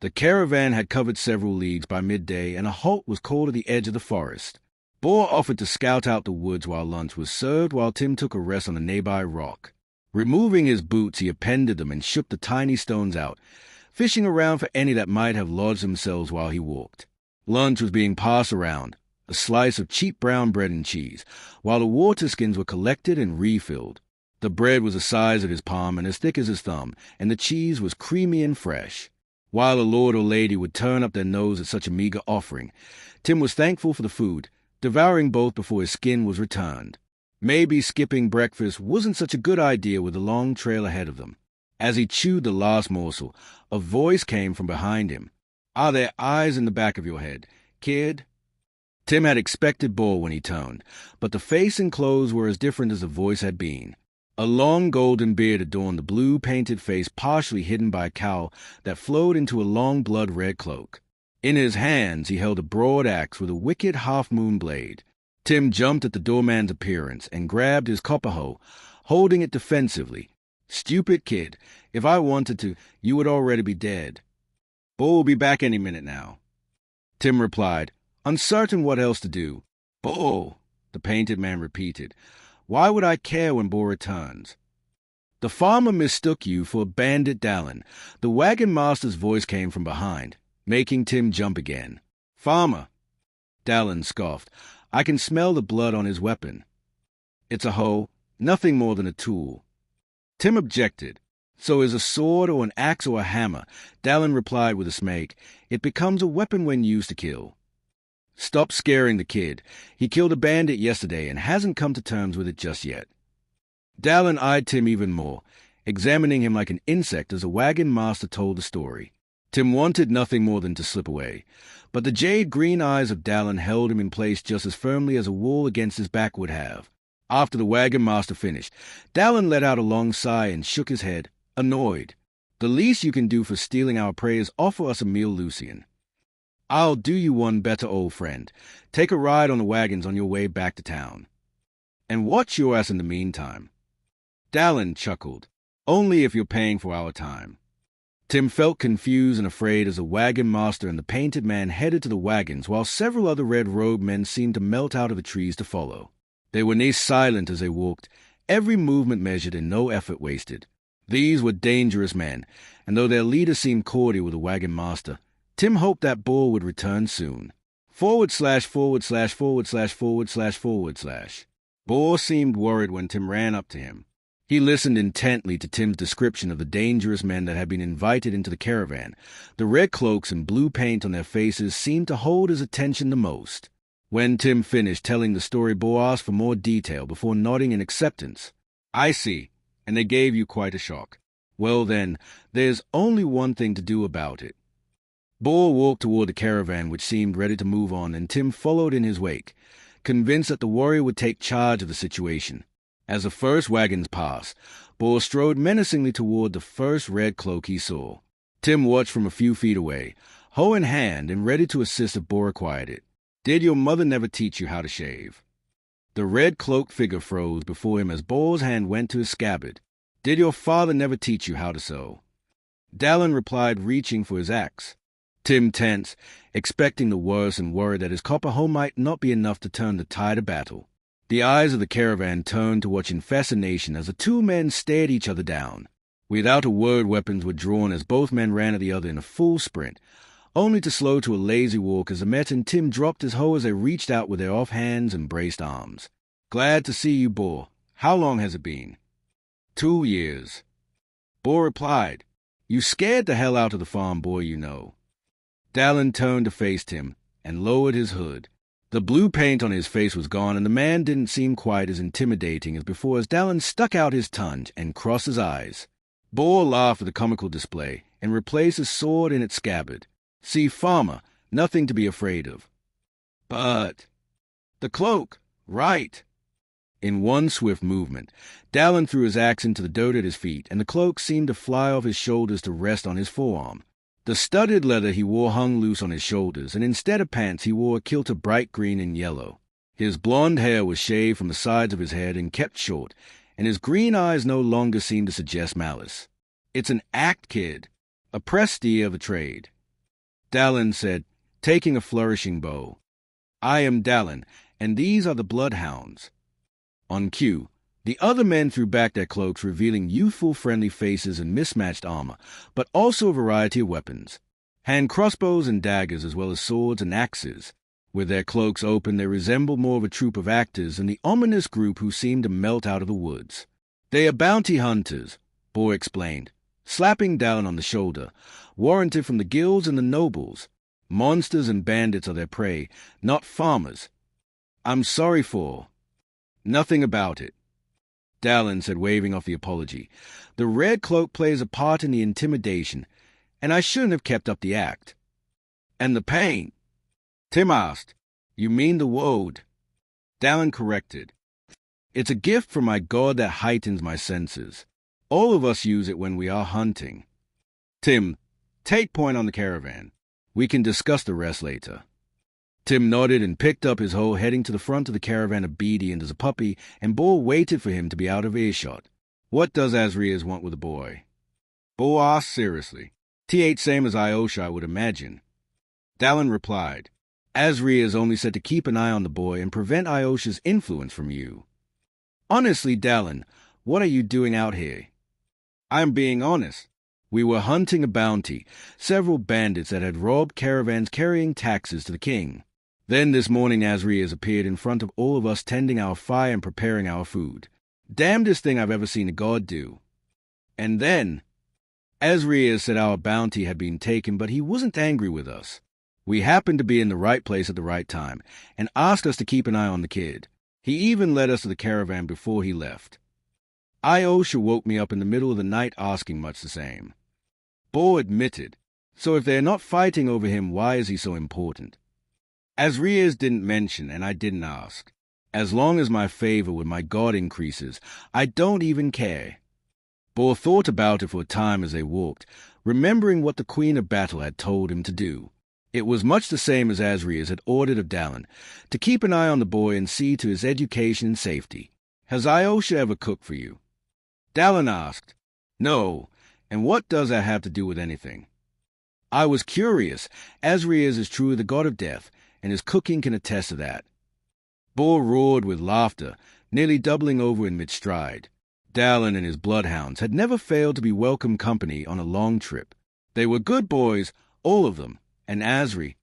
The caravan had covered several leagues by midday, and a halt was called at the edge of the forest. Baugh offered to scout out the woods while lunch was served, while Tim took a rest on a nearby rock. Removing his boots, he appended them and shook the tiny stones out, fishing around for any that might have lodged themselves while he walked. Lunch was being passed around, a slice of cheap brown bread and cheese, while the water skins were collected and refilled. The bread was the size of his palm and as thick as his thumb, and the cheese was creamy and fresh. While a lord or lady would turn up their nose at such a meager offering, Tim was thankful for the food, devouring both before his skin was returned. Maybe skipping breakfast wasn't such a good idea with the long trail ahead of them. As he chewed the last morsel, a voice came from behind him. "Are there eyes in the back of your head, kid?" Tim had expected Baugh when he turned, but the face and clothes were as different as the voice had been. A long golden beard adorned the blue-painted face, partially hidden by a cowl that flowed into a long blood-red cloak. In his hands he held a broad axe with a wicked half-moon blade. Tim jumped at the doorman's appearance and grabbed his copper hoe, holding it defensively. "Stupid kid, if I wanted to, you would already be dead." "Baugh will be back any minute now," Tim replied, uncertain what else to do. "Baugh," the painted man repeated. "Why would I care when Baugh returns?" "The farmer mistook you for a bandit, Dalen." The wagon master's voice came from behind, making Tim jump again. "Farmer," Dalen scoffed. "I can smell the blood on his weapon." "It's a hoe, nothing more than a tool." Tim objected. "So is a sword or an axe or a hammer," Dalen replied with a smirk. "It becomes a weapon when used to kill." "Stop scaring the kid. He killed a bandit yesterday and hasn't come to terms with it just yet." Dalen eyed Tim even more, examining him like an insect as the wagon master told the story. Tim wanted nothing more than to slip away, but the jade-green eyes of Dalen held him in place just as firmly as a wall against his back would have. After the wagon master finished, Dalen let out a long sigh and shook his head, annoyed. "The least you can do for stealing our prey is offer us a meal, Lucian." "I'll do you one better, old friend. Take a ride on the wagons on your way back to town. And watch your ass in the meantime." Dalen chuckled. "Only if you're paying for our time." Tim felt confused and afraid as the wagon master and the painted man headed to the wagons, while several other red-robed men seemed to melt out of the trees to follow. They were near silent as they walked, every movement measured and no effort wasted. These were dangerous men, and though their leader seemed cordial with the wagon master, Tim hoped that Baugh would return soon. // Baugh seemed worried when Tim ran up to him. He listened intently to Tim's description of the dangerous men that had been invited into the caravan. The red cloaks and blue paint on their faces seemed to hold his attention the most. When Tim finished telling the story, Baugh asked for more detail before nodding in acceptance. "I see, and they gave you quite a shock. Well then, there's only one thing to do about it." Baugh walked toward the caravan, which seemed ready to move on, and Tim followed in his wake, convinced that the warrior would take charge of the situation. As the first wagons passed, Baugh strode menacingly toward the first red cloak he saw. Tim watched from a few feet away, hoe in hand and ready to assist if Baugh required it. "Did your mother never teach you how to shave?" The red-cloaked figure froze before him as Baugh's hand went to his scabbard. "Did your father never teach you how to sew?" Dalen replied, reaching for his axe. Tim tensed, expecting the worst and worried that his copper hoe might not be enough to turn the tide of battle. The eyes of the caravan turned to watch in fascination as the two men stared each other down. Without a word, weapons were drawn as both men ran at the other in a full sprint, only to slow to a lazy walk as Amet and Tim dropped his hoe as they reached out with their off hands and braced arms. "Glad to see you, Baugh. How long has it been?" 2 years. Baugh replied, "You scared the hell out of the farm boy, you know." Dalen turned to face Tim and lowered his hood. The blue paint on his face was gone, and the man didn't seem quite as intimidating as before as Dalen stuck out his tongue and crossed his eyes. Baugh laughed at the comical display and replaced his sword in its scabbard. "See, farmer, nothing to be afraid of." "But the cloak, right." In one swift movement, Dalen threw his axe into the dirt at his feet, and the cloak seemed to fly off his shoulders to rest on his forearm. The studded leather he wore hung loose on his shoulders, and instead of pants he wore a kilt of bright green and yellow. His blond hair was shaved from the sides of his head and kept short, and his green eyes no longer seemed to suggest malice. "It's an act, kid, a prestige of the trade." Dalen said, taking a flourishing bow. I am Dalen, and these are the Bloodhounds. On cue, the other men threw back their cloaks, revealing youthful, friendly faces and mismatched armor, but also a variety of weapons. Hand crossbows and daggers, as well as swords and axes. With their cloaks open, they resembled more of a troop of actors than the ominous group who seemed to melt out of the woods. They are bounty hunters, Baugh explained, slapping Dalen on the shoulder, warranted from the guilds and the nobles. Monsters and bandits are their prey, not farmers. I'm sorry for... Nothing about it, Dalen said, waving off the apology. The red cloak plays a part in the intimidation, and I shouldn't have kept up the act. And the pain? Tim asked. You mean the woad? Dalen corrected. It's a gift from my god that heightens my senses. All of us use it when we are hunting. Tim, take point on the caravan. We can discuss the rest later. Tim nodded and picked up his hoe, heading to the front of the caravan obedient as a puppy, and Baugh waited for him to be out of earshot. What does Azrias want with the boy? Baugh asked seriously. Th same as Iosha, I would imagine. Dalen replied. Azrias only said to keep an eye on the boy and prevent Iosha's influence from you. Honestly, Dalen, what are you doing out here? I'm being honest. We were hunting a bounty, several bandits that had robbed caravans carrying taxes to the king. Then this morning Azrias appeared in front of all of us, tending our fire and preparing our food. Damnedest thing I've ever seen a god do. And then Azrias said our bounty had been taken, but he wasn't angry with us. We happened to be in the right place at the right time, and asked us to keep an eye on the kid. He even led us to the caravan before he left. Iosha woke me up in the middle of the night asking much the same. Baugh admitted. So if they're not fighting over him, why is he so important? Azrias didn't mention, and I didn't ask. As long as my favor with my god increases, I don't even care. Baugh thought about it for a time as they walked, remembering what the Queen of Battle had told him to do. It was much the same as Azrias had ordered of Dalen, to keep an eye on the boy and see to his education and safety. Has Iosha ever cooked for you? Dalen asked. No, and what does that have to do with anything? I was curious. Azrias is truly the god of death, and his cooking can attest to that. Baugh roared with laughter, nearly doubling over in mid-stride. Dalen and his bloodhounds had never failed to be welcome company on a long trip. They were good boys, all of them, and Azri,